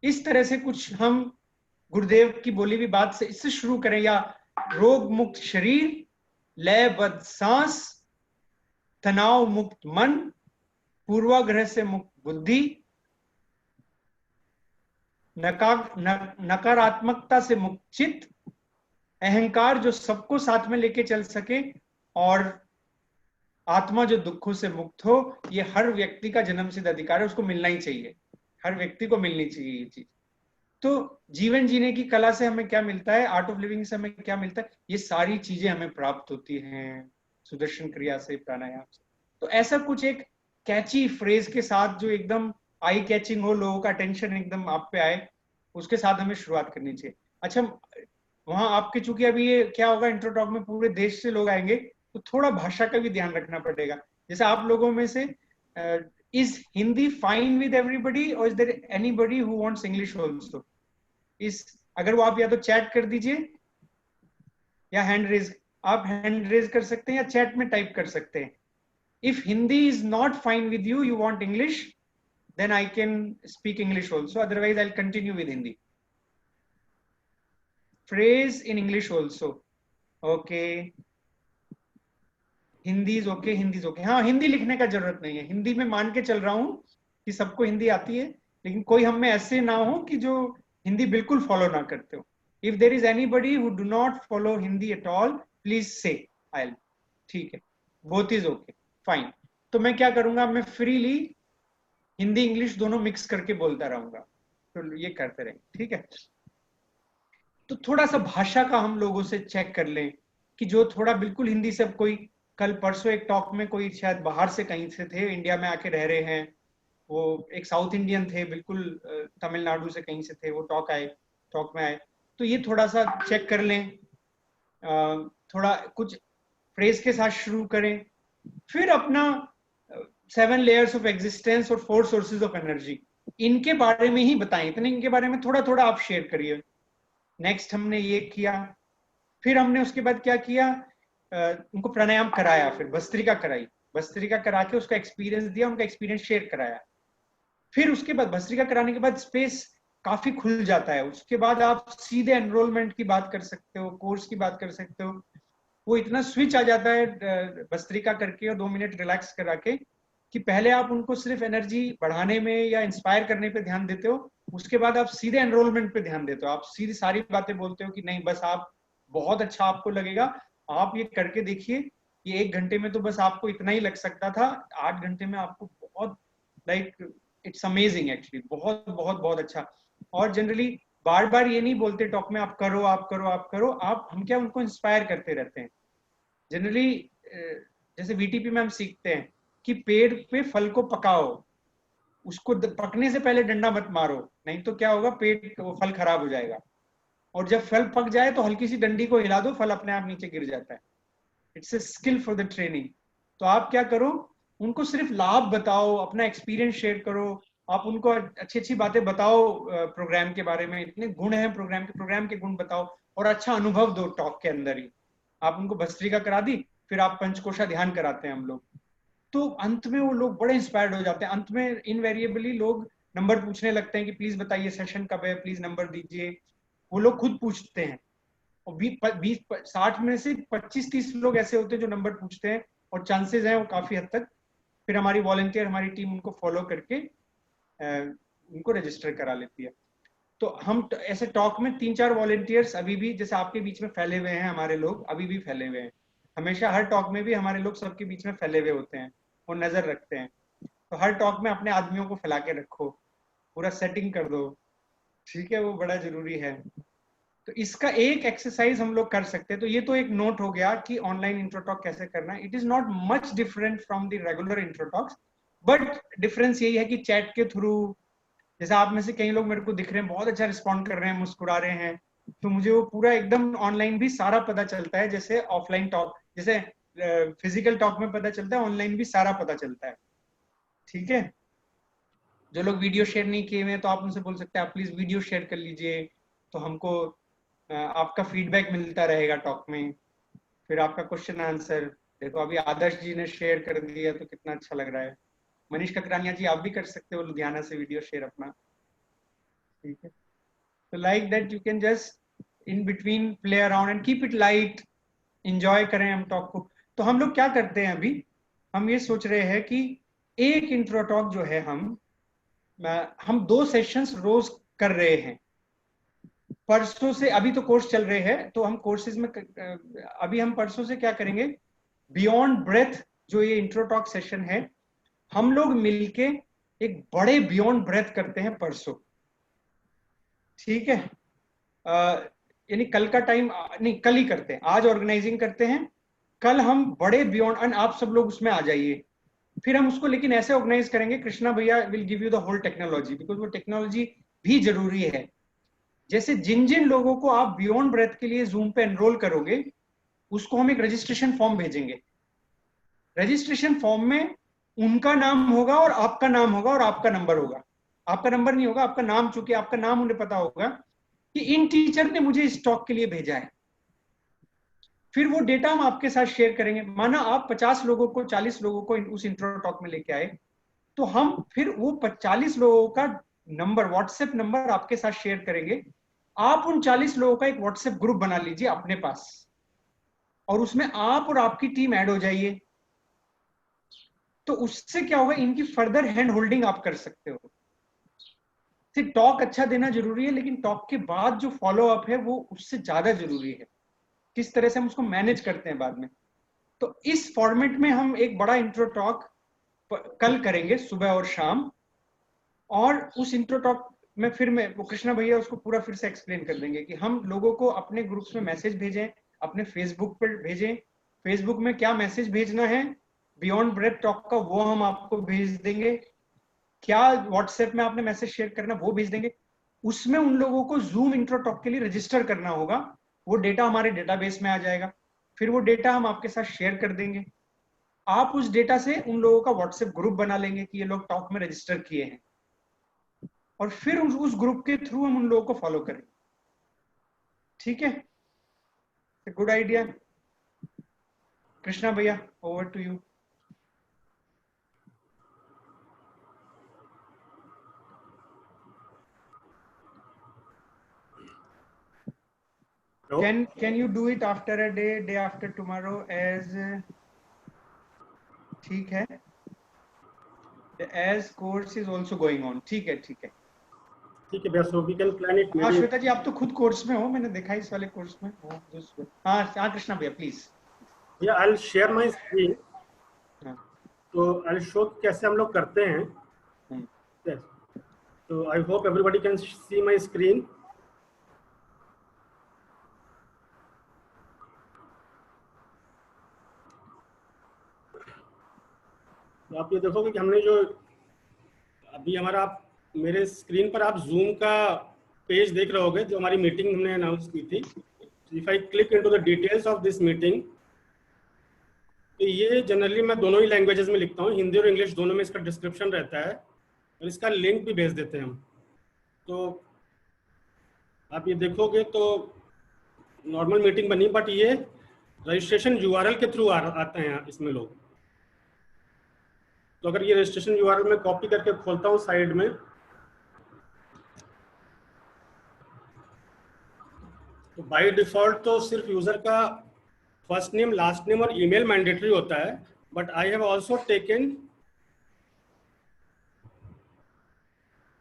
इस तरह से कुछ हम गुरुदेव की बोली हुई बात से इससे शुरू करें, या रोग मुक्त शरीर, लयबद्ध सांस, तनाव मुक्त मन, पूर्वाग्रह से मुक्त बुद्धि, नकारात्मकता से मुक्त चित्त, अहंकार जो सबको साथ में लेके चल सके, और आत्मा जो दुखों से मुक्त हो। ये हर व्यक्ति का जन्मसिद्ध अधिकार है, उसको मिलना ही चाहिए, हर व्यक्ति को मिलनी चाहिए ये चीज। तो जीवन जीने की कला से हमें क्या मिलता है, आर्ट ऑफ लिविंग से हमें क्या मिलता है, ये सारी चीजें हमें प्राप्त होती हैं सुदर्शन क्रिया से, प्राणायाम से। तो ऐसा कुछ एक कैची फ्रेज के साथ जो एकदम आई कैचिंग हो, लोगों का अटेंशन एकदम आप पे आए, उसके साथ हमें शुरुआत करनी चाहिए। अच्छा, वहां आपके चूंकि अभी ये क्या होगा, इंट्रो टॉक में पूरे देश से लोग आएंगे, तो थोड़ा भाषा का भी ध्यान रखना पड़ेगा। जैसे आप लोगों में से is Hindi fine with everybody, और is there anybody who wants English also? इस अगर वो आप या तो चैट कर दीजिए या हैंड रेज, आप हैंड रेज कर सकते हैं या चैट में टाइप कर सकते हैं। If Hindi is not fine with you, you want English, then I can speak English also. Otherwise, I'll continue with Hindi. Phrase in English also. Okay. Hindi is okay, Hindi is okay. हाँ, हिंदी लिखने का जरूरत नहीं है, हिंदी में मान के चल रहा हूँ कि सबको हिंदी आती है, लेकिन कोई हम में ऐसे ना हो कि जो हिंदी बिल्कुल फॉलो ना करते हो। If there is anybody who do not follow Hindi at all, please से आई, ठीक है, बोथ इज ओके, फाइन। तो मैं क्या करूंगा, मैं फ्रीली हिंदी इंग्लिश दोनों मिक्स करके बोलता रहूंगा, तो ये करते रहेंगे, ठीक है। तो थोड़ा सा भाषा का हम लोगों से चेक कर लें कि जो थोड़ा बिल्कुल हिंदी से, कोई कल परसों एक टॉक में कोई शायद बाहर से कहीं से थे, इंडिया में आके रह रहे हैं, वो एक साउथ इंडियन थे बिल्कुल, तमिलनाडु से कहीं से थे, वो टॉक में आए। तो ये थोड़ा सा चेक कर लें, थोड़ा कुछ फ्रेज के साथ शुरू करें, फिर अपना 7 लेयर्स ऑफ एग्जिस्टेंस और 4 सोर्सेज ऑफ एनर्जी, इनके बारे में ही बताएं, इतने इनके बारे में थोड़ा थोड़ा आप शेयर करिए। नेक्स्ट हमने ये किया, फिर हमने उसके बाद क्या किया, उनको प्राणायाम कराया, फिर भस्त्रिका कराई, भस्त्रिका करा के उसका एक्सपीरियंस दिया, उनका एक्सपीरियंस शेयर कराया। फिर उसके बाद भस्त्रिका कराने के बाद स्पेस काफी खुल जाता है, उसके बाद आप सीधे एनरोलमेंट की बात कर सकते हो, कोर्स की बात कर सकते हो। वो इतना स्विच आ जाता है भस्त्रिका करके और 2 मिनट रिलैक्स करा के, कि पहले आप उनको सिर्फ एनर्जी बढ़ाने में या इंस्पायर करने पे ध्यान देते हो, उसके बाद आप सीधे एनरोलमेंट पे ध्यान देते हो, आप सीधी सारी बातें बोलते हो कि नहीं बस आप, बहुत अच्छा आपको लगेगा, आप ये करके देखिए, ये 1 घंटे में तो बस आपको इतना ही लग सकता था, 8 घंटे में आपको बहुत, लाइक इट्स अमेजिंग एक्चुअली, बहुत बहुत बहुत अच्छा। और जनरली बार बार ये नहीं बोलते टॉक में आप करो आप करो आप करो, आप, हम क्या उनको इंस्पायर करते रहते हैं जनरली। जैसे वीटीपी में हम सीखते हैं कि पेड़ पे फल को पकाओ, उसको पकने से पहले डंडा मत मारो, नहीं तो क्या होगा, पेड़ वो फल खराब हो जाएगा, और जब फल पक जाए तो हल्की सी डंडी को हिला दो, फल अपने आप नीचे गिर जाता है। It's a skill for the training. तो आप क्या करो, उनको सिर्फ लाभ बताओ, अपना एक्सपीरियंस शेयर करो, आप उनको अच्छी अच्छी बातें बताओ प्रोग्राम के बारे में, इतने गुण हैं प्रोग्राम के गुण बताओ, और अच्छा अनुभव दो टॉक के अंदर ही। आप उनको भस्त्रिका करा दी, फिर आप पंचकोशा ध्यान कराते हैं हम लोग, तो अंत में वो लोग बड़े इंस्पायर्ड हो जाते हैं। अंत में इनवेरिएबली लोग नंबर पूछने लगते हैं कि प्लीज बताइए सेशन कब है, प्लीज नंबर दीजिए, वो लोग खुद पूछते हैं। और 20-60 में से 25-30 लोग ऐसे होते हैं जो नंबर पूछते हैं, और चांसेस हैं वो काफी हद तक, फिर हमारी वॉलंटियर, हमारी टीम उनको फॉलो करके उनको रजिस्टर करा लेती है। तो हम ऐसे टॉक में 3-4 वॉलंटियर्स अभी भी, जैसे आपके बीच में फैले हुए हैं हमारे लोग, अभी भी फैले हुए हैं, हमेशा हर टॉक में भी हमारे लोग सबके बीच में फैले हुए होते हैं और नजर रखते हैं। तो हर टॉक में अपने आदमियों को फैला के रखो, पूरा सेटिंग कर दो, ठीक है, वो बड़ा जरूरी है। तो इसका एक एक्सरसाइज हम लोग कर सकते हैं। तो ये तो एक नोट हो गया कि ऑनलाइन इंट्रोटॉक कैसे करना है। It is not much different from the regular intro talks, but difference यही है कि चैट के थ्रू, जैसे आप में से कई लोग मेरे को दिख रहे हैं बहुत अच्छा रिस्पॉन्ड कर रहे हैं, मुस्कुरा रहे हैं, तो मुझे वो पूरा एकदम ऑनलाइन भी सारा पता चलता है, जैसे ऑफलाइन टॉक, जैसे फिजिकल टॉक में पता चलता है, ऑनलाइन भी सारा पता चलता है, ठीक है। जो लोग वीडियो शेयर नहीं किए हुए हैं तो आप उनसे बोल सकते हैं आप प्लीज वीडियो शेयर कर लीजिए, तो हमको आपका फीडबैक मिलता रहेगा टॉक में। फिर आपका क्वेश्चन आंसर, देखो अभी आदर्श जी ने शेयर कर दिया तो कितना अच्छा लग रहा है। मनीष ककरानिया जी आप भी कर सकते हो लुधियाना से वीडियो शेयर अपना। ठीक है, तो like that you can just in between play around and keep it light, enjoy करें हम टॉक को। तो हम लोग क्या करते हैं अभी, हम ये सोच रहे हैं कि एक इंट्रो टॉक जो है हम 2 सेशंस रोज कर रहे हैं परसों से। अभी तो कोर्स चल रहे हैं, तो हम कोर्सेज में अभी हम परसों से क्या करेंगे, बियॉन्ड ब्रेथ जो ये इंट्रो टॉक सेशन है, हम लोग मिलके एक बड़े बियॉन्ड ब्रेथ करते हैं परसों। ठीक है, यानी कल का टाइम नहीं, कल ही करते हैं, आज ऑर्गेनाइजिंग करते हैं, कल हम बड़े बियॉन्ड, आप सब लोग उसमें आ जाइए। फिर हम उसको लेकिन ऐसे ऑर्गेनाइज करेंगे, कृष्णा भैया will give you the whole technology, because वो टेक्नोलॉजी भी जरूरी है। जैसे जिन जिन लोगों को आप बियॉन्ड ब्रेथ के लिए जूम पे एनरोल करोगे, उसको हम एक रजिस्ट्रेशन फॉर्म भेजेंगे। रजिस्ट्रेशन फॉर्म में उनका नाम होगा और आपका नाम होगा और आपका नंबर होगा। आपका नंबर नहीं होगा, आपका नाम, चूंकि आपका नाम उन्हें पता होगा कि इन टीचर ने मुझे इस टॉक के लिए भेजा है। फिर वो डेटा हम आपके साथ शेयर करेंगे। माना आप 50 लोगों को, 40 लोगों को उस इंट्रो टॉक में लेके आए, तो हम फिर वो 40 लोगों का नंबर, व्हाट्सएप नंबर आपके साथ शेयर करेंगे। आप उन 40 लोगों का एक व्हाट्सएप ग्रुप बना लीजिए अपने पास, और उसमें आप और आपकी टीम ऐड हो जाइए। तो उससे क्या होगा, इनकी फर्दर हैंड होल्डिंग आप कर सकते हो। सिर्फ टॉक अच्छा देना जरूरी है, लेकिन टॉक के बाद जो फॉलो अप है वो उससे ज्यादा जरूरी है, किस तरह से हम उसको मैनेज करते हैं बाद में। तो इस फॉर्मेट में हम एक बड़ा इंट्रो टॉक कल करेंगे सुबह और शाम, और उस इंट्रो टॉक में फिर मैं, वो कृष्णा भैया उसको पूरा फिर से एक्सप्लेन कर देंगे कि हम लोगों को अपने ग्रुप्स में मैसेज भेजें, अपने फेसबुक पर भेजें, फेसबुक में क्या मैसेज भेजना है बियॉन्ड ब्रेथ टॉक का वो हम आपको भेज देंगे, क्या व्हाट्सएप में आपने मैसेज शेयर करना वो भेज देंगे। उसमें उन लोगों को जूम इंट्रो टॉक के लिए रजिस्टर करना होगा, वो डेटा हमारे डेटाबेस में आ जाएगा, फिर वो डेटा हम आपके साथ शेयर कर देंगे। आप उस डेटा से उन लोगों का व्हाट्सएप ग्रुप बना लेंगे कि ये लोग टॉक में रजिस्टर किए हैं, और फिर उस ग्रुप के थ्रू हम उन लोगों को फॉलो करेंगे। ठीक है, गुड आइडिया। कृष्णा भैया, over to you. Can you do it after a day after tomorrow as ठीक है, as course is also going on। ठीक है ठीक है ठीक है भैया, so we can plan it. हाँ श्वेता जी, आप तो खुद कोर्स में हो, मैंने देखा इस वाले कोर्स में। हाँ हाँ कृष्णा भैया प्लीज। भैया I will share my screen, तो आई विल शो कैसे हम लोग करते हैं। तो I hope everybody can see my screen. तो आप ये देखोगे कि हमने जो अभी हमारा, आप मेरे स्क्रीन पर आप जूम का पेज देख रहे होगे जो हमारी मीटिंग हमने अनाउंस की थी। If I click into the details of this meeting, तो ये जनरली मैं दोनों ही लैंग्वेजेस में लिखता हूँ, हिंदी और इंग्लिश दोनों में इसका डिस्क्रिप्शन रहता है, और इसका लिंक भी भेज देते हैं हम। तो आप ये देखोगे तो नॉर्मल मीटिंग बनी, बट ये रजिस्ट्रेशन यूआरएल के थ्रू आते हैं इसमें लोग। तो अगर ये रजिस्ट्रेशन यूआरएल में कॉपी करके खोलता हूँ साइड में, तो बाय डिफॉल्ट तो सिर्फ यूजर का फर्स्ट नेम, लास्ट नेम और ईमेल मैंडेटरी होता है, but I have also taken,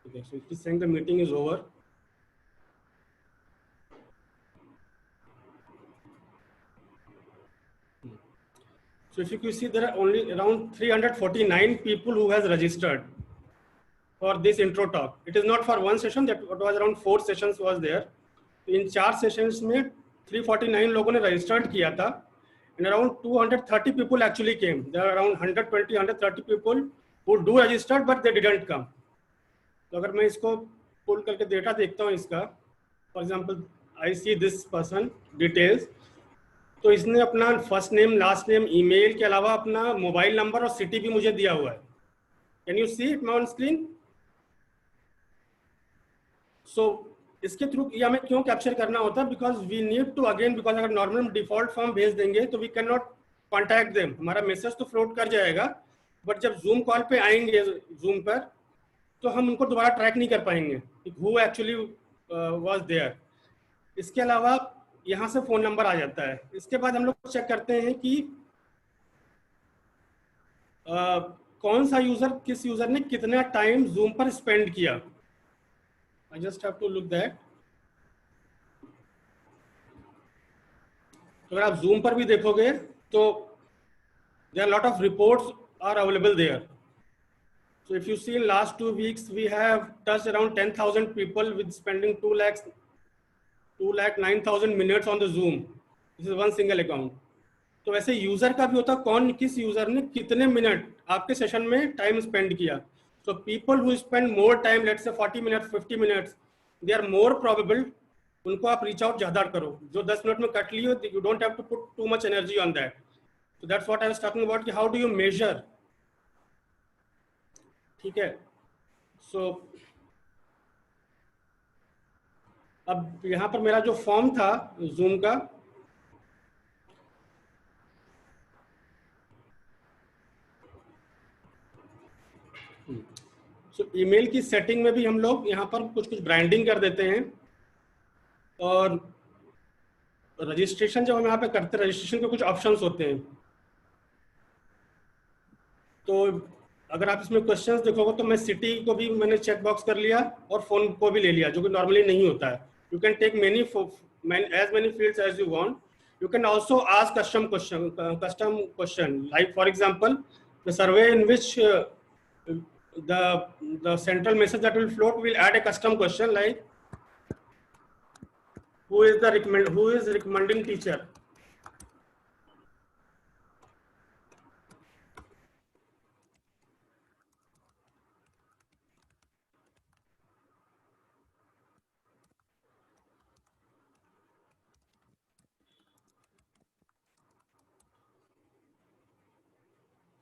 so it is saying the meeting is over. So if you see, there are only around 349 people who has registered for this intro talk. It is not for one session, that was around 4 sessions was there. In 4 sessions में 349 लोगों ने registered किया था, and around 230 people actually came. There are around 120-130 people who do registered but they didn't come. तो अगर मैं इसको पुल करके डेटा देखता हूँ इसका, for example I see this person details, तो इसने अपना first name, last name, email के अलावा अपना मोबाइल नंबर और सिटी भी मुझे दिया हुआ है। Can you see it on screen? So इसके थ्रू ये हमें क्यों कैप्चर करना होता है, because we need to again, because अगर नॉर्मल डिफॉल्ट फॉर्म भेज देंगे तो we can not contact them, हमारा मैसेज तो फ्लोट कर जाएगा, बट जब जूम कॉल पे आएंगे जूम पर, तो हम उनको दोबारा ट्रैक नहीं कर पाएंगे हु एक्चुअली वाज देयर। इसके अलावा यहाँ से फोन नंबर आ जाता है। इसके बाद हम लोग चेक करते हैं कि कौन सा यूजर, किस यूजर ने कितना टाइम जूम पर स्पेंड किया। I just have to look that. अगर आप जूम पर भी देखोगे तो there are a lot of reports are available there. So if you see in last 2 weeks we have touched around 10,000 people with spending 2,09,000 minutes on the Zoom. This is one single account. तो वैसे user का भी होता है, कौन किस user ने कितने मिनट आपके सेशन में टाइम स्पेंड किया। So people who spend more time, let's say 40 minutes, 50 minutes, they are more probable, उनको आप रीच आउट ज्यादा करो। जो 10 मिनट में cut Leo, you don't have to put too much energy on that. So that's what I was talking about कि how do you measure, ठीक है। So अब यहाँ पर मेरा जो फॉर्म था जूम का, so ईमेल की सेटिंग में भी हम लोग यहाँ पर कुछ ब्रांडिंग कर देते हैं। और रजिस्ट्रेशन जब हम यहाँ पे करते हैं, रजिस्ट्रेशन के कुछ ऑप्शंस होते हैं। तो अगर आप इसमें क्वेश्चंस देखोगे तो मैं सिटी को भी मैंने चेक बॉक्स कर लिया और फोन को भी ले लिया, जो कि नॉर्मली नहीं होता है। You can take as many fields as you want. You can also ask custom question, like for example the survey in which the central message that will float will add a custom question like who is recommending teacher.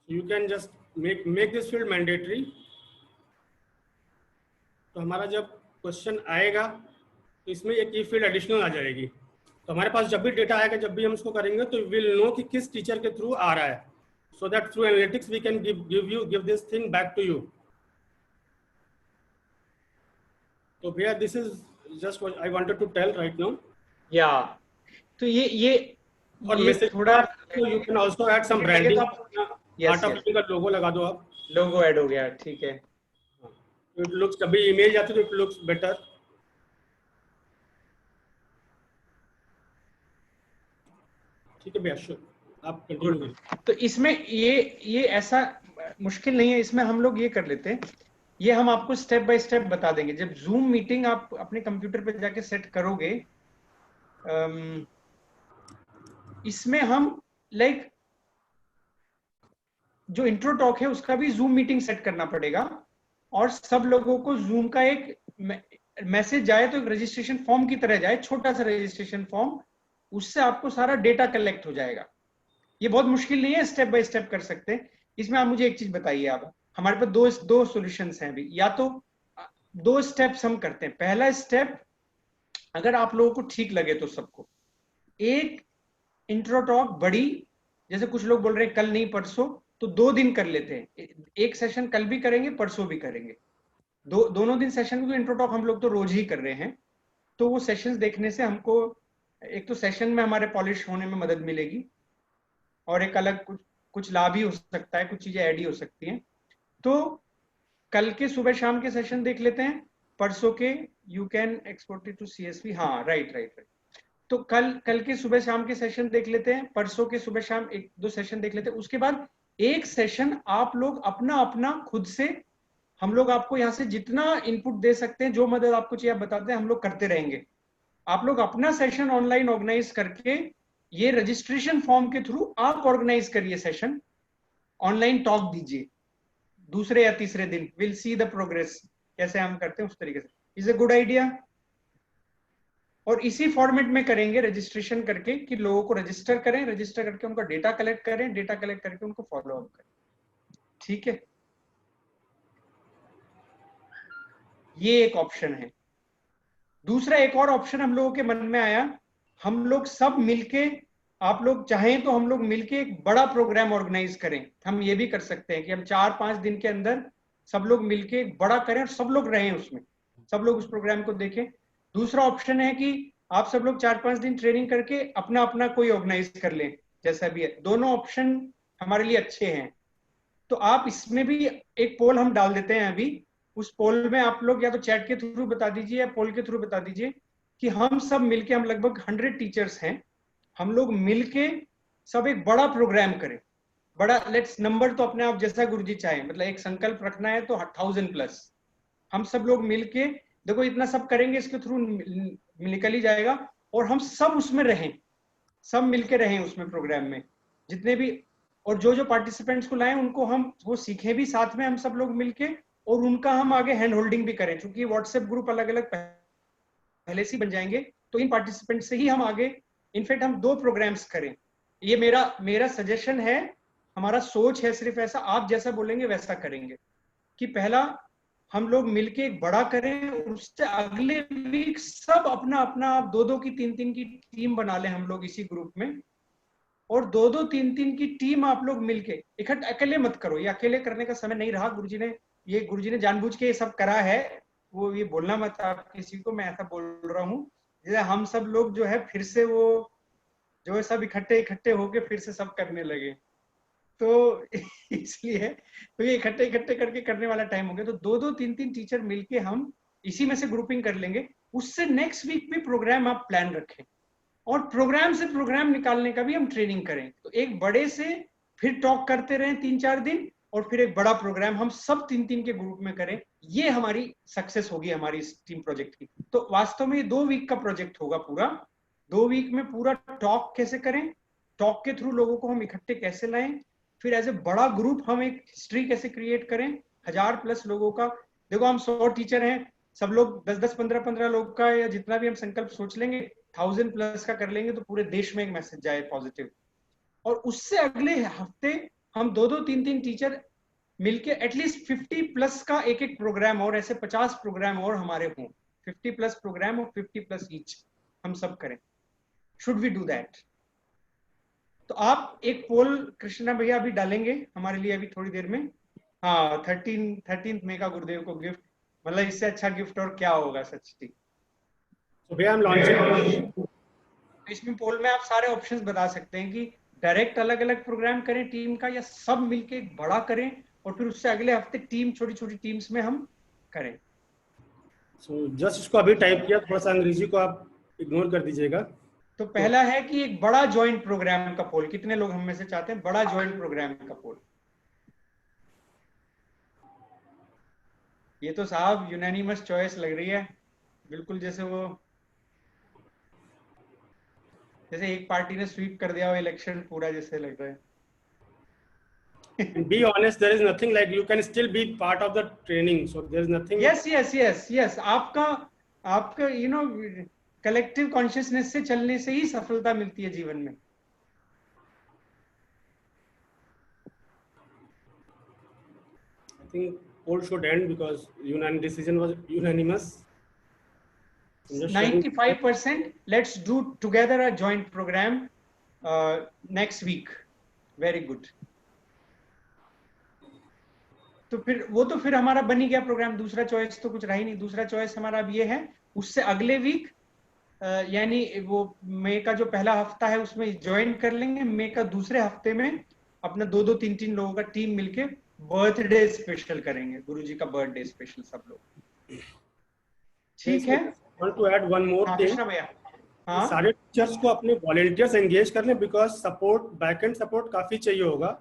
You can just make this field mandatory. तो हमारा जब question आएगा तो इसमें एक ई field additional आ जाएगी। तो हमारे पास जब भी डेटा आएगा, जब भी हम इसको करेंगे तो विल नो कि किस टीचर के थ्रू आ रहा है, so that through analytics we can give this thing back to you. तो भैया this is just what I wanted to tell right now. या तो ये और मैसेज थोड़ा you can also add some branding. Art of living का logo लगा दो आप। लोगो ऐड हो गया, ठीक है। इट लुक्स, कभी ईमेल जाती तो इट लुक्स बेटर। ठीक है भैया, श्योर आप कंटिन्यू करें। तो इसमें ये ऐसा मुश्किल नहीं है, इसमें हम लोग ये कर लेते हैं, ये हम आपको स्टेप बाय स्टेप बता देंगे। जब जूम मीटिंग आप अपने कंप्यूटर पे जाके सेट करोगे, इसमें हम लाइक जो इंट्रो टॉक है उसका भी जूम मीटिंग सेट करना पड़ेगा, और सब लोगों को जूम का एक मैसेज जाए तो एक रजिस्ट्रेशन फॉर्म की तरह जाए, छोटा सा रजिस्ट्रेशन फॉर्म, उससे आपको सारा डेटा कलेक्ट हो जाएगा। ये बहुत मुश्किल नहीं है, स्टेप बाय स्टेप कर सकते हैं। इसमें आप मुझे एक चीज बताइए, आप हमारे पास दो सॉल्यूशंस हैं अभी। या तो 2 स्टेप्स हम करते हैं। पहला स्टेप, अगर आप लोगों को ठीक लगे तो सबको एक इंट्रो टॉक बड़ी, जैसे कुछ लोग बोल रहे हैं कल नहीं परसों, तो 2 दिन कर लेते हैं। एक सेशन कल भी करेंगे, परसों भी करेंगे, दोनों दिन सेशन। तो इंट्रो टॉक हम लोग तो रोज ही कर रहे हैं, तो वो सेशंस देखने से हमको एक तो सेशन में हमारे पॉलिश होने में मदद मिलेगी, और एक अलग कुछ लाभ ही हो सकता है, कुछ चीजें ऐड ही हो सकती हैं। तो कल के सुबह शाम के सेशन देख लेते हैं, परसों के you can export it to CSV। हाँ, राइट। तो कल के सुबह शाम के सेशन देख लेते हैं, परसों के सुबह शाम 1-2 सेशन देख लेते हैं। उसके बाद एक सेशन आप लोग अपना खुद से, हम लोग आपको यहाँ से जितना इनपुट दे सकते हैं, जो मदद आपको चाहिए आप बताते हैं, हम लोग करते रहेंगे। आप लोग अपना सेशन ऑनलाइन ऑर्गेनाइज करके, ये रजिस्ट्रेशन फॉर्म के थ्रू आप ऑर्गेनाइज करिए सेशन, ऑनलाइन टॉक दीजिए दूसरे या तीसरे दिन। विल सी द प्रोग्रेस, कैसे हम करते हैं उस तरीके से। Is a good idea. और इसी फॉर्मेट में करेंगे रजिस्ट्रेशन करके, कि लोगों को रजिस्टर करें, रजिस्टर करके उनका डेटा कलेक्ट करें, डेटा कलेक्ट करके उनको फॉलो अप करें। ठीक है, ये एक ऑप्शन है। दूसरा एक और ऑप्शन हम लोगों के मन में आया, हम लोग सब मिलके, आप लोग चाहें तो हम लोग मिलके एक बड़ा प्रोग्राम ऑर्गेनाइज करें। हम ये भी कर सकते हैं कि हम 4-5 दिन के अंदर सब लोग मिलके एक बड़ा करें और सब लोग रहें उसमें, सब लोग उस प्रोग्राम को देखें। दूसरा ऑप्शन है कि आप सब लोग 4-5 दिन ट्रेनिंग करके अपना अपना कोई ऑर्गेनाइज कर लें, जैसा भी है। दोनों ऑप्शन हमारे लिए अच्छे हैं। तो आप इसमें भी एक पोल हम डाल देते हैं अभी, उस पोल में आप लोग या तो चैट के थ्रू बता दीजिए या पोल के थ्रू बता दीजिए कि हम सब मिलके, हम लगभग 100 टीचर्स हैं, हम लोग मिलके सब एक बड़ा प्रोग्राम करें। बड़ा, लेट्स नंबर तो अपने आप जैसा गुरुजी चाहे, मतलब एक संकल्प रखना है तो 1000+। हम सब लोग मिलके देखो इतना सब करेंगे, इसके थ्रू निकल ही जाएगा, और हम सब उसमें रहें, सब मिलके रहें उसमें प्रोग्राम में जितने भी, और जो जो पार्टिसिपेंट्स को लाएं उनको हम वो सीखें भी साथ में हम सब लोग मिलके, और उनका हम आगे हैंड होल्डिंग भी करें, क्योंकि व्हाट्सएप ग्रुप अलग अलग पहले से बन जाएंगे, तो इन पार्टिसिपेंट से ही हम आगे, इनफैक्ट हम 2 प्रोग्राम्स करें। ये मेरा सजेशन है, हमारा सोच है सिर्फ ऐसा, आप जैसा बोलेंगे वैसा करेंगे, कि पहला हम लोग मिलके एक बड़ा करें, उससे अगले वीक सब अपना अपना 2-2 की 3-3 की टीम बना लें हम लोग इसी ग्रुप में, और 2-2 3-3 की टीम आप लोग मिलके, इकट्ठे अकेले मत करो, ये अकेले करने का समय नहीं रहा। गुरुजी ने जानबूझ के ये सब करा है, वो ये बोलना मत आप किसी को, मैं ऐसा बोल रहा हूँ जैसे हम सब लोग जो है फिर से वो जो है सब इकट्ठे इकट्ठे होके फिर से सब करने लगे, तो इसलिए तो ये इकट्ठे इकट्ठे करके करने वाला टाइम हो गया। तो 2-2 3-3 टीचर मिलके हम इसी में से ग्रुपिंग कर लेंगे, उससे नेक्स्ट वीक में प्रोग्राम आप प्लान रखें, और प्रोग्राम से प्रोग्राम निकालने का भी हम ट्रेनिंग करें। तो एक बड़े से फिर टॉक करते रहे 3-4 दिन, और फिर एक बड़ा प्रोग्राम हम सब 3-3 के ग्रुप में करें, ये हमारी सक्सेस होगी हमारी इस टीम प्रोजेक्ट की। तो वास्तव में ये 2 वीक का प्रोजेक्ट होगा पूरा। 2 वीक में पूरा टॉक कैसे करें, टॉक के थ्रू लोगों को हम इकट्ठे कैसे लाएं, फिर एज ए बड़ा ग्रुप हम एक हिस्ट्री कैसे क्रिएट करें 1000+ लोगों का। देखो हम 100 टीचर हैं, सब लोग 10-10 15-15 लोग का या जितना भी हम संकल्प सोच लेंगे 1000+ का कर लेंगे, तो पूरे देश में एक मैसेज जाए पॉजिटिव। और उससे अगले हफ्ते हम 2-2 3-3 टीचर मिलके एटलीस्ट 50+ का एक एक प्रोग्राम, और ऐसे 50 प्रोग्राम और हमारे हों, 50+ प्रोग्राम और 50+ ईच हम सब करें। Should we do that? तो आप एक पोल कृष्णा भैया अभी डालेंगे हमारे लिए अभी थोड़ी देर में। हाँ, 13 मई का गुरुदेव को गिफ्ट, मतलब इससे अच्छा गिफ्ट और क्या होगा सच्ची। So भैया हम लॉन्चिंग, इसमें पोल में आप सारे ऑप्शंस बता सकते हैं कि डायरेक्ट अलग अलग प्रोग्राम करें टीम का, या सब मिलके एक बड़ा करें, और फिर उससे अगले हफ्ते टीम छोटी छोटी टीम्स में हम करें। सो जस्ट इसको अभी टाइप किया, थोड़ा सा अंग्रेजी को आप इग्नोर कर दीजिएगा। तो पहला है कि एक बड़ा ज्वाइंट प्रोग्राम का पोल, कितने लोग हम में से चाहते हैं बड़ा ज्वाइंट प्रोग्राम का पोल? ये तो साहब यूनानिमस चॉइस लग रही है, बिल्कुल जैसे वो, जैसे एक पार्टी ने स्वीप कर दिया हो इलेक्शन पूरा, जैसे लग रहा है। And be honest, there is nothing like you can still be part of the training, so there is nothing. yes, आपका कलेक्टिव कॉन्शियसनेस से चलने से ही सफलता मिलती है जीवन में। I think poll should end because decision was unanimous. 95%. Let's do together a joint program next week. Very good. तो फिर हमारा बन ही गया प्रोग्राम। दूसरा चॉइस तो कुछ रहा ही नहीं। दूसरा चॉइस हमारा अब ये है, उससे अगले वीक यानी वो मई का जो पहला हफ्ता है उसमें ज्वाइन कर लेंगे। मई का दूसरे हफ्ते में अपना 2-2 3-3 लोगों का टीम मिलके बर्थडे स्पेशल करेंगे, गुरुजी का बर्थडे स्पेशल सब लोग। ठीक है। Want to add one more thing. भैया, हाँ, सारे टीचर्स को अपने वॉलंटियर्स एंगेज कर लें, बिकॉज सपोर्ट, बैकएंड सपोर्ट काफी चाहिए होगा।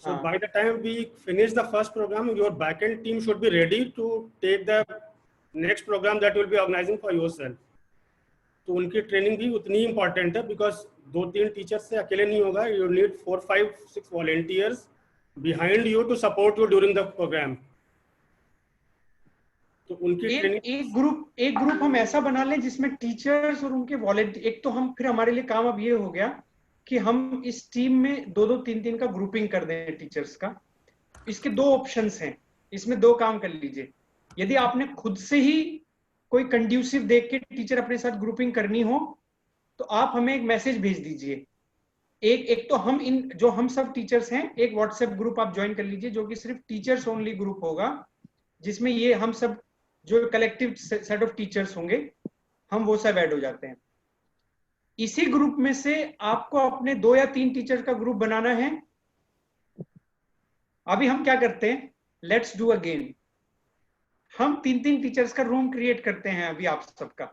So by the time we finish the first program, your backend team should be ready to take the next program that will be organizing for yourself. तो उनकी training भी उतनी important है, because 2-3 teachers से अकेले नहीं होगा। You need 4-5-6 volunteers behind you to support you during the program. तो उनकी ट्रेनिंग एक ग्रुप हम ऐसा बना लें जिसमें टीचर्स और उनके वॉलंटियर, एक तो हम फिर हमारे लिए काम अब ये हो गया कि हम इस टीम में 2-2 3-3 का ग्रुपिंग कर दें टीचर्स का। इसके 2 ऑप्शंस हैं, इसमें 2 काम कर लीजिए। यदि आपने खुद से ही कोई कंड्यूसिव देख के टीचर अपने साथ ग्रुपिंग करनी हो तो आप हमें एक मैसेज भेज दीजिए। एक तो हम सब टीचर्स हैं, एक व्हाट्सएप ग्रुप आप ज्वाइन कर लीजिए जो कि सिर्फ टीचर्स ओनली ग्रुप होगा। जिसमें ये हम सब जो कलेक्टिव सेट ऑफ टीचर्स होंगे, हम वो सब ऐड हो जाते हैं। इसी ग्रुप में से आपको अपने 2 या 3 टीचर का ग्रुप बनाना है। अभी हम क्या करते हैं, लेट्स डू अ गेम। हम 3-3 टीचर्स का रूम क्रिएट करते हैं अभी आप सबका।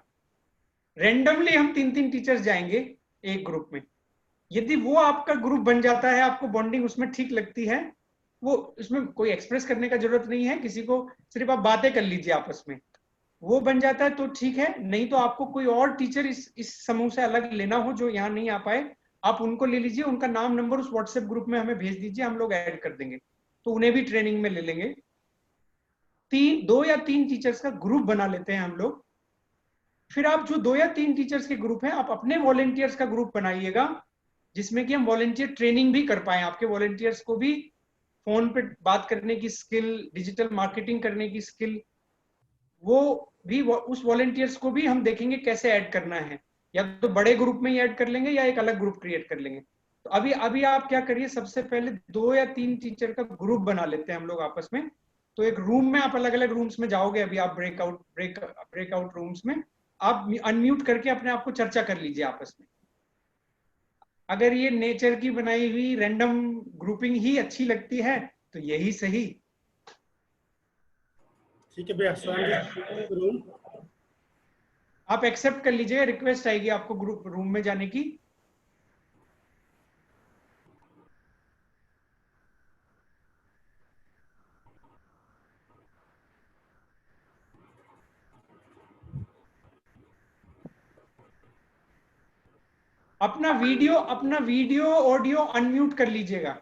रेंडमली हम 3-3 टीचर्स जाएंगे एक ग्रुप में। यदि वो आपका ग्रुप बन जाता है, आपको बॉन्डिंग उसमें ठीक लगती है, वो उसमें कोई एक्सप्रेस करने का जरूरत नहीं है किसी को, सिर्फ आप बातें कर लीजिए आपस में, वो बन जाता है तो ठीक है। नहीं तो आपको कोई और टीचर इस समूह से अलग लेना हो जो यहाँ नहीं आ पाए, आप उनको ले लीजिए, उनका नाम नंबर उस व्हाट्सएप ग्रुप में हमें भेज दीजिए, हम लोग ऐड कर देंगे, तो उन्हें भी ट्रेनिंग में ले लेंगे। 2 या 3 टीचर्स का ग्रुप बना लेते हैं हम लोग। फिर आप जो 2 या 3 टीचर्स के ग्रुप हैं, आप अपने वॉलेंटियर्स का ग्रुप बनाइएगा, जिसमें कि हम वॉलेंटियर ट्रेनिंग भी कर पाए, आपके वॉलेंटियर्स को भी फोन पे बात करने की स्किल, डिजिटल मार्केटिंग करने की स्किल, वो भी उस वॉलेंटियर्स को भी हम देखेंगे कैसे ऐड करना है, या तो बड़े ग्रुप में ही ऐड कर लेंगे या एक अलग ग्रुप क्रिएट कर लेंगे। तो अभी अभी आप क्या करिए, सबसे पहले 2 या 3 टीचर का ग्रुप बना लेते हैं हम लोग आपस में। तो एक रूम में आप अलग अलग रूम्स में जाओगे, अभी आप ब्रेकआउट रूम्स में आप अनम्यूट करके अपने आप को चर्चा कर लीजिए आपस में। अगर ये नेचर की बनाई हुई रैंडम ग्रुपिंग ही अच्छी लगती है तो यही सही। ठीक है भैया, सो आई एम रूम। आप एक्सेप्ट कर लीजिएगा, रिक्वेस्ट आएगी आपको ग्रुप रूम में जाने की। अपना वीडियो ऑडियो अनम्यूट कर लीजिएगा।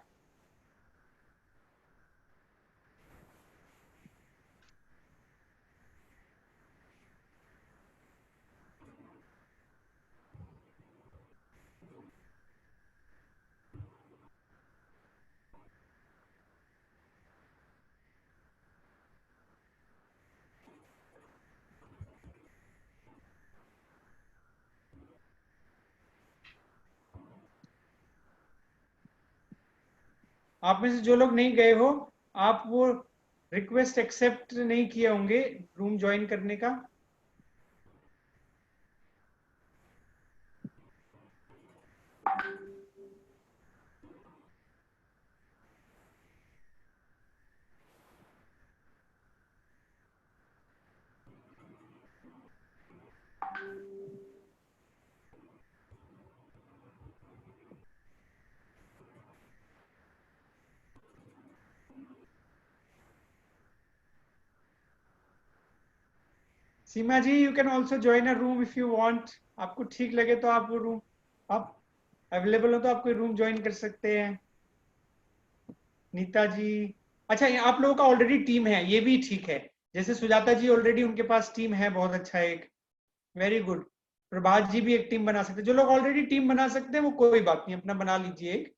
आप में से जो लोग नहीं गए हो, आप वो रिक्वेस्ट एक्सेप्ट नहीं किए होंगे रूम ज्वाइन करने का। Seema ji, you can also join a room if you want. आपको ठीक लगे तो आप वो रूम, आप अवेलेबल हो तो आप कोई रूम ज्वाइन कर सकते हैं। नीता जी, अच्छा, ये आप लोगों का ऑलरेडी टीम है, ये भी ठीक है। जैसे सुजाता जी ऑलरेडी उनके पास टीम है, बहुत अच्छा है एक, वेरी गुड। प्रभात जी भी एक टीम बना सकते हैं, जो लोग ऑलरेडी टीम बना सकते हैं वो कोई बात नहीं, अपना बना लीजिए एक।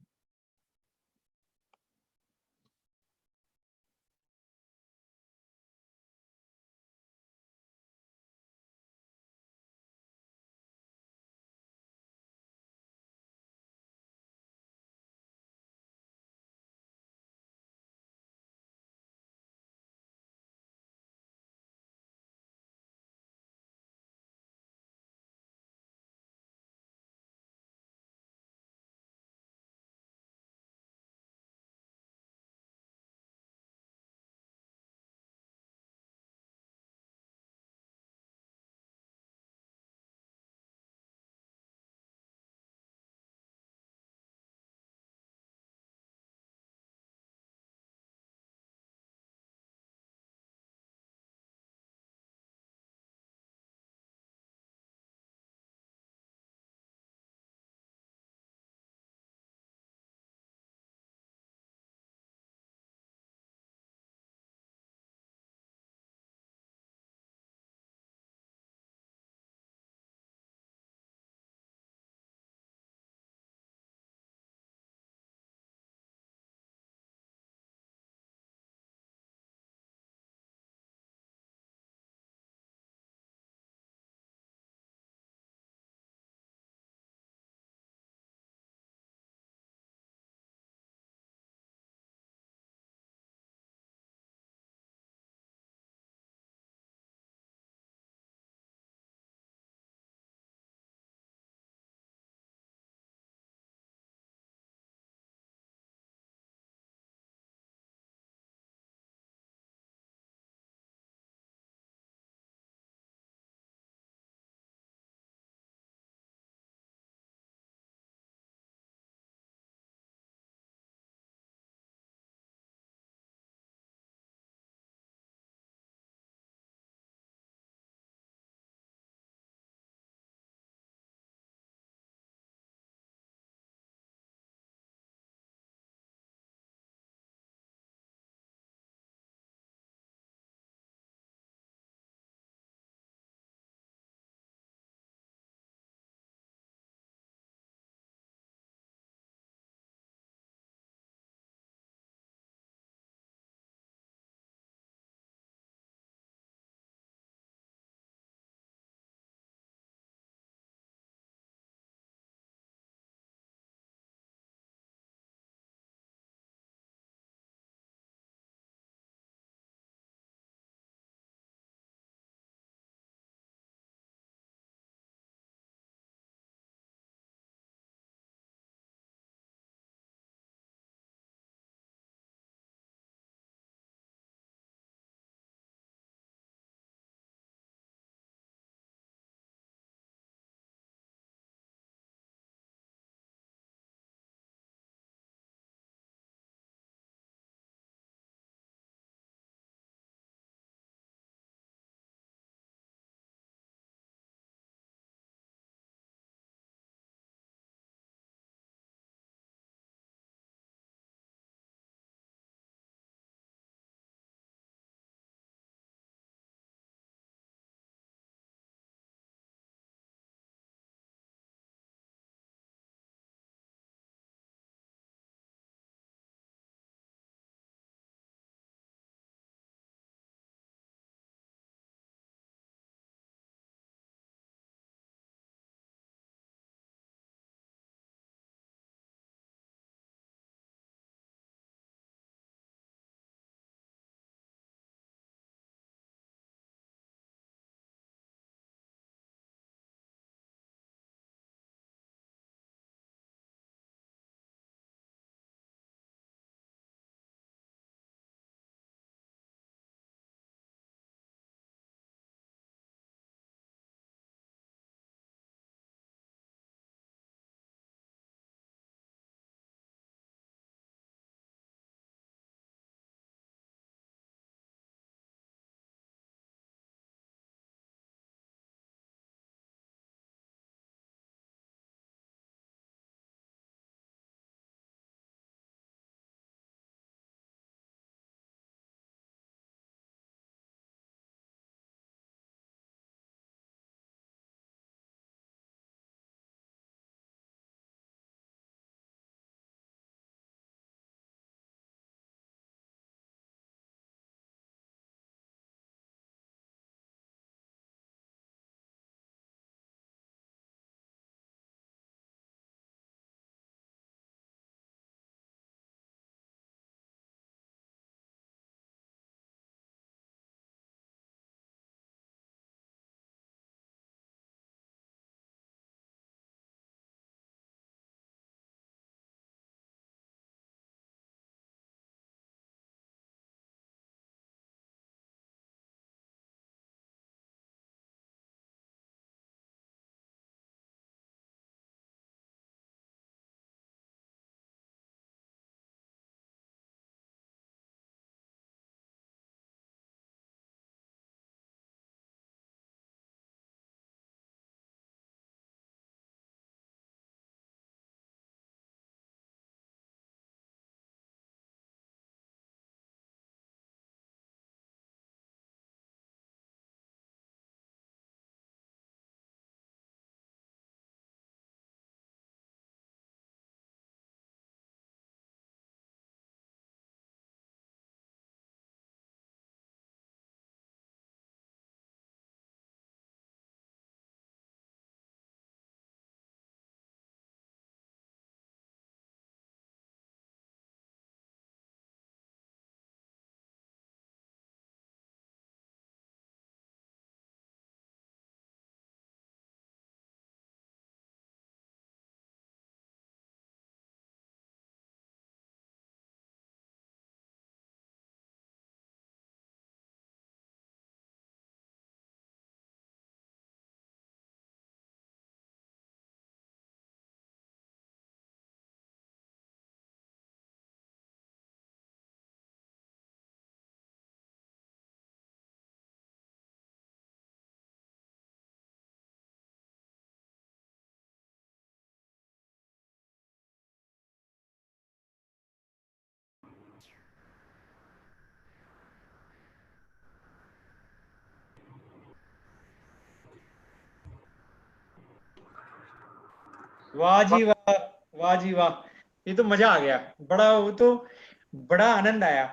वाह जी वाह, वाह जी वाह, ये तो मजा आ गया, बड़ा वो तो बड़ा आनंद आया।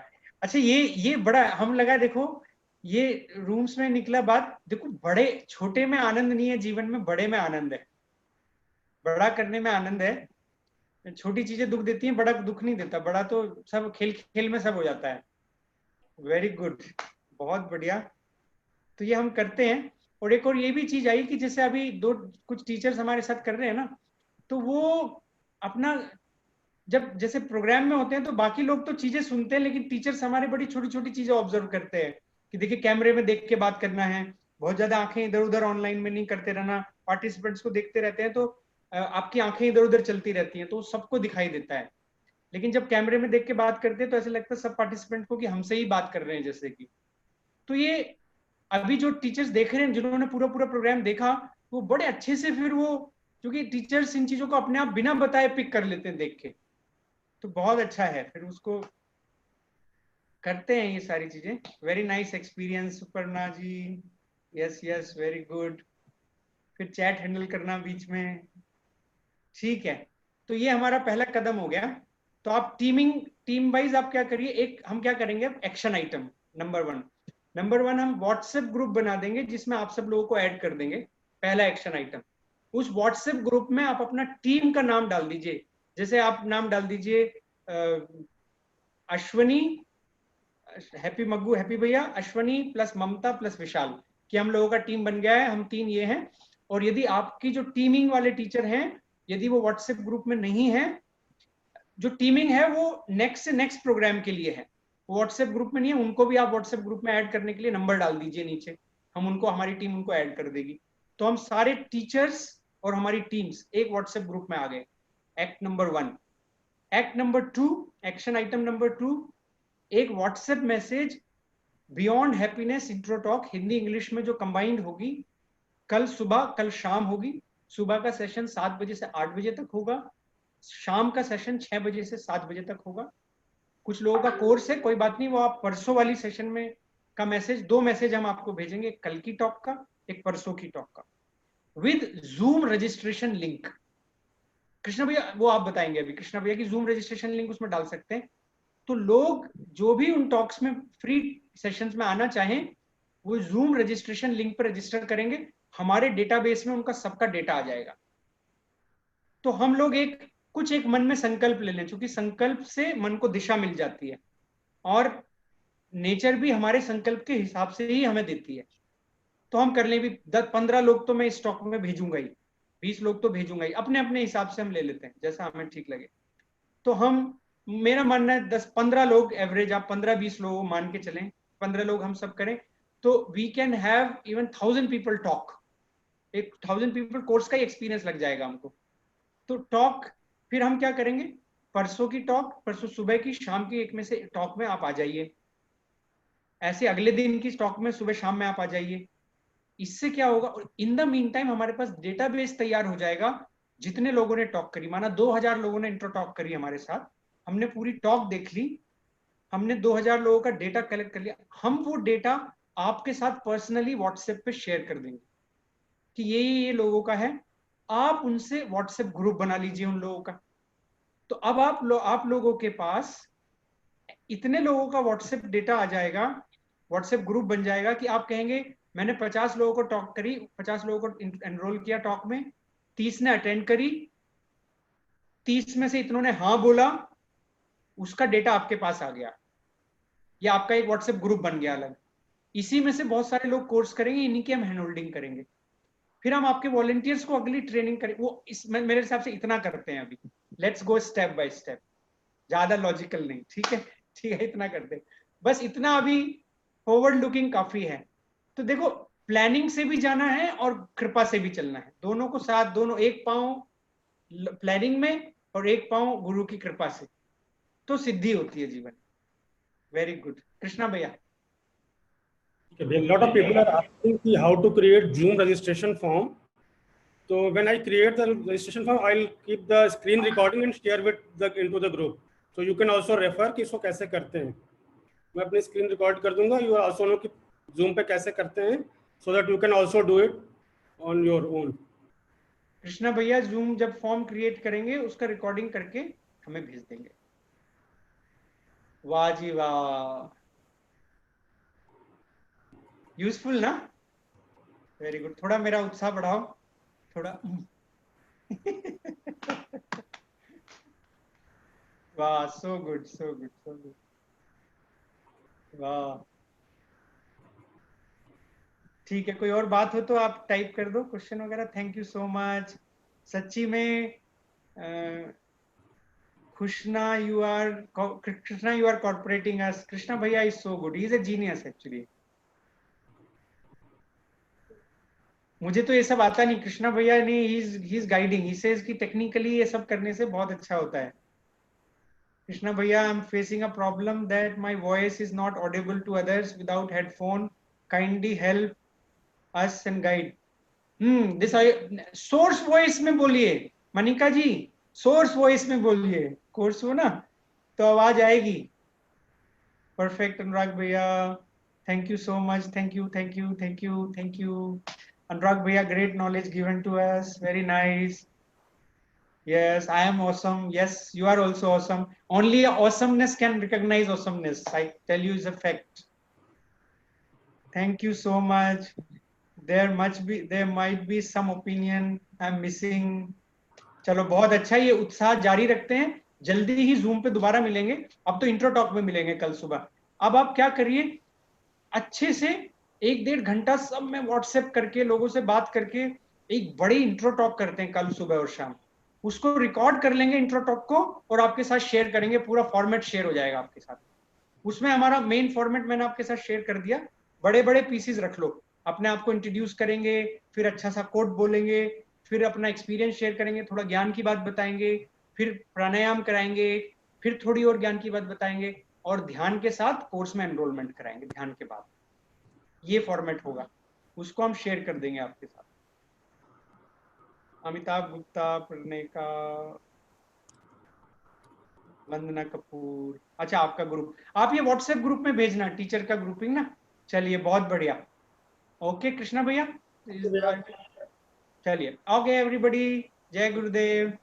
अच्छा ये बड़ा हम लगा, देखो ये रूम्स में निकला बात, देखो बड़े छोटे में आनंद नहीं है जीवन में, बड़े में आनंद है, बड़ा करने में आनंद है। छोटी चीजें दुख देती हैं, बड़ा दुख नहीं देता, बड़ा तो सब खेल खेल में सब हो जाता है। वेरी गुड, बहुत बढ़िया। तो ये हम करते हैं। और एक और ये भी चीज आई कि जैसे अभी दो कुछ टीचर्स हमारे साथ कर रहे हैं ना, तो वो अपना जब जैसे प्रोग्राम में होते हैं तो बाकी लोग तो चीजें सुनते हैं, लेकिन टीचर्स हमारे बड़ी छोटी छोटी चीजें ऑब्जर्व करते हैं कि देखिए कैमरे में देख के बात करना है, बहुत ज्यादा आंखें इधर उधर ऑनलाइन में नहीं करते रहना, पार्टिसिपेंट्स को देखते रहते हैं तो आपकी आंखें इधर उधर चलती रहती हैं तो सबको दिखाई देता है। लेकिन जब कैमरे में देख के बात करते हैं तो ऐसा लगता है सब पार्टिसिपेंट को कि हमसे ही बात कर रहे हैं जैसे कि। तो ये अभी जो टीचर्स देख रहे हैं जिन्होंने पूरा पूरा प्रोग्राम देखा, वो बड़े अच्छे से फिर वो, क्योंकि टीचर्स इन चीजों को अपने आप बिना बताए पिक कर लेते हैं देख के, तो बहुत अच्छा है, फिर उसको करते हैं ये सारी चीजें। वेरी नाइस एक्सपीरियंस सुपर्णा जी, यस यस वेरी गुड। फिर चैट हैंडल करना बीच में, ठीक है। तो ये हमारा पहला कदम हो गया। तो आप टीम वाइज आप क्या करिए, एक हम क्या करेंगे, एक्शन आइटम नंबर वन हम व्हाट्सएप ग्रुप बना देंगे जिसमें आप सब लोगों को ऐड कर देंगे। पहला एक्शन आइटम, उस व्हाट्सएप ग्रुप में आप अपना टीम का नाम डाल दीजिए। जैसे आप नाम डाल दीजिए अश्वनी, हैप्पी मग्गू हैप्पी भैया, अश्वनी प्लस ममता प्लस विशाल, कि हम लोगों का टीम बन गया है, हम तीन ये हैं। और यदि आपकी जो टीमिंग वाले टीचर हैं, यदि वो व्हाट्सएप ग्रुप में नहीं है, जो टीमिंग है वो नेक्स्ट से नेक्स्ट प्रोग्राम के लिए है, व्हाट्सएप ग्रुप में नहीं है, उनको भी आप व्हाट्सएप ग्रुप में ऐड करने के लिए नंबर डाल दीजिए नीचे, हम उनको, हमारी टीम उनको ऐड कर देगी। तो हम सारे टीचर्स और हमारी टीम्स एक व्हाट्सएप ग्रुप में आ गए। Act number 1। Act number 2, action item number 2, एक WhatsApp message beyond happiness intro talk Hindi English में जो कंबाइंड होगी, कल सुबह कल शाम होगी। सुबह का सेशन 7 बजे से 8 बजे तक होगा, शाम का सेशन 6 बजे से 7 बजे तक होगा। कुछ लोगों का कोर्स है, कोई बात नहीं, वो आप परसों वाली सेशन में का मैसेज, 2 मैसेज हम आपको भेजेंगे, एक कल की टॉक का, एक परसों की टॉक का, with zoom registration link. Krishna भैया वो आप बताएंगे अभी, कृष्णा भैया की जूम रजिस्ट्रेशन लिंक उसमें डाल सकते हैं। तो लोग जो भी उन टॉक्स में फ्री सेशंस में आना चाहें, वो जूम रजिस्ट्रेशन लिंक पर रजिस्टर करेंगे, हमारे डेटाबेस में उनका सबका डेटा आ जाएगा। तो हम लोग एक मन में संकल्प ले लें, क्योंकि संकल्प से मन को दिशा मिल जाती है, और नेचर भी हमारे संकल्प के हिसाब से ही हमें देती है। तो हम कर लें भी, 10-15 लोग तो मैं स्टॉक में भेजूंगा ही, 20 लोग तो भेजूंगा ही, अपने अपने हिसाब से हम ले लेते हैं जैसा हमें ठीक लगे। तो हम, मेरा मानना है 10-15 लोग एवरेज, आप 15-20 लोग मान के चलें, 15 लोग हम सब करें, तो we can have even 1000 people talk. एक 1000 पीपल कोर्स का ही एक्सपीरियंस लग जाएगा हमको। तो टॉक, फिर हम क्या करेंगे, परसों की टॉक, परसों सुबह की, शाम की एक में से टॉक में आप आ जाइए, ऐसे अगले दिन की स्टॉक में सुबह शाम में आप आ जाइए। इससे क्या होगा, और इन द मीन टाइम हमारे पास डेटाबेस तैयार हो जाएगा, जितने लोगों ने टॉक करी, माना 2000 लोगों ने इंट्रो टॉक करी हमारे साथ, हमने पूरी टॉक देख ली, हमने 2000 लोगों का डेटा कलेक्ट कर लिया, हम वो डेटा आपके साथ पर्सनली व्हाट्सएप पे शेयर कर देंगे कि ये लोगों का है, आप उनसे व्हाट्सएप ग्रुप बना लीजिए उन लोगों का। तो अब आप लोगों के पास इतने लोगों का व्हाट्सएप डेटा आ जाएगा, व्हाट्सएप ग्रुप बन जाएगा कि आप कहेंगे मैंने 50 लोगों को टॉक करी, 50 लोगों को एनरोल किया टॉक में, 30 ने अटेंड करी, 30 में से इतनों ने हाँ बोला, उसका डेटा आपके पास आ गया, या आपका एक व्हाट्सएप ग्रुप बन गया अलग। इसी में से बहुत सारे लोग कोर्स करेंगे, इन्हीं की हम हैंड होल्डिंग करेंगे। फिर हम आपके वॉलंटियर्स को अगली ट्रेनिंग करें, वो इस मेरे हिसाब से इतना करते हैं अभी, let's go step by step, ज्यादा लॉजिकल नहीं, ठीक है, ठीक है, इतना करते हैं, बस इतना अभी फॉरवर्ड लुकिंग काफी है। तो देखो, प्लानिंग से भी जाना है और कृपा से भी चलना है, दोनों को साथ, दोनों एक पांव प्लानिंग में और एक पांव गुरु की कृपा से, तो सिद्धि होती है जीवन। वेरी गुड, कृष्णा भैया। Okay, a lot of people are asking ki how to create Zoom registration form. So when I create the registration form, I'll keep the screen recording and share with into the group. So you can also refer कि इसको कैसे करते हैं. मैं अपनी screen record कर दूंगा. You also know कि Zoom पे कैसे करते हैं, so that you can also do it on your own. Krishna भैया जूम जब फॉर्म क्रिएट करेंगे उसका रिकॉर्डिंग करके हमें भेज देंगे। वाह जी वाह, यूजफुल ना, वेरी गुड। थोड़ा मेरा उत्साह बढ़ाओ थोड़ा। वाह, so good so good so good, वाह। ठीक है, कोई और बात हो तो आप टाइप कर दो क्वेश्चन वगैरह। Thank you so much. सच्ची में Krishna you are, Krishna you are cooperating us. Krishna भैया is so good, he is a genius actually. मुझे तो ये सब आता नहीं, कृष्णा भैया ने he is guiding, he says कि टेक्निकली ये सब करने से बहुत अच्छा होता है। कृष्णा भैया, I am facing a problem that my voice is not audible to others without headphone, kindly help us and guide. This source voice में बोलिए मनिका जी, सोर्स वॉइस में बोलिए, कोर्स हो ना तो आवाज आएगी। परफेक्ट अनुराग भैया, thank you so much, thank you thank you thank you thank you. Anurag भैया, great knowledge given to us, very nice. Yes, I am awesome. Yes, you are also awesome. Only awesomeness can recognize awesomeness. I tell you is a fact. Thank you so much. There might be some opinion I'm missing. चलो बहुत अच्छा, ये उत्साह जारी रखते हैं। जल्दी ही zoom पे दोबारा मिलेंगे। अब तो इंट्रो टॉक में मिलेंगे कल सुबह। अब आप क्या करिए, अच्छे से 1-1.5 घंटा सब में व्हाट्सएप करके लोगों से बात करके एक बड़ी इंट्रो टॉक करते हैं कल सुबह और शाम। उसको रिकॉर्ड कर लेंगे इंट्रो टॉक को और आपके साथ शेयर करेंगे, पूरा फॉर्मेट शेयर हो जाएगा आपके साथ। उसमें हमारा मेन फॉर्मेट मैंने आपके साथ शेयर कर दिया। बड़े बड़े पीसेस रख लो, अपने आप को इंट्रोड्यूस करेंगे, फिर अच्छा सा कोट बोलेंगे, फिर अपना एक्सपीरियंस शेयर करेंगे, थोड़ा ज्ञान की बात बताएंगे, फिर प्राणायाम कराएंगे, फिर थोड़ी और ज्ञान की बात बताएंगे, और ध्यान के साथ कोर्स में एनरोलमेंट कराएंगे ध्यान के बाद। ये फॉर्मेट होगा, उसको हम शेयर कर देंगे आपके साथ। अमिताभ गुप्ता, प्रणेका, वंदना कपूर, अच्छा आपका ग्रुप, आप ये व्हाट्सएप ग्रुप में भेजना, टीचर का ग्रुपिंग ना। चलिए बहुत बढ़िया। ओके कृष्णा भैया, चलिए ओके एवरीबॉडी, जय गुरुदेव।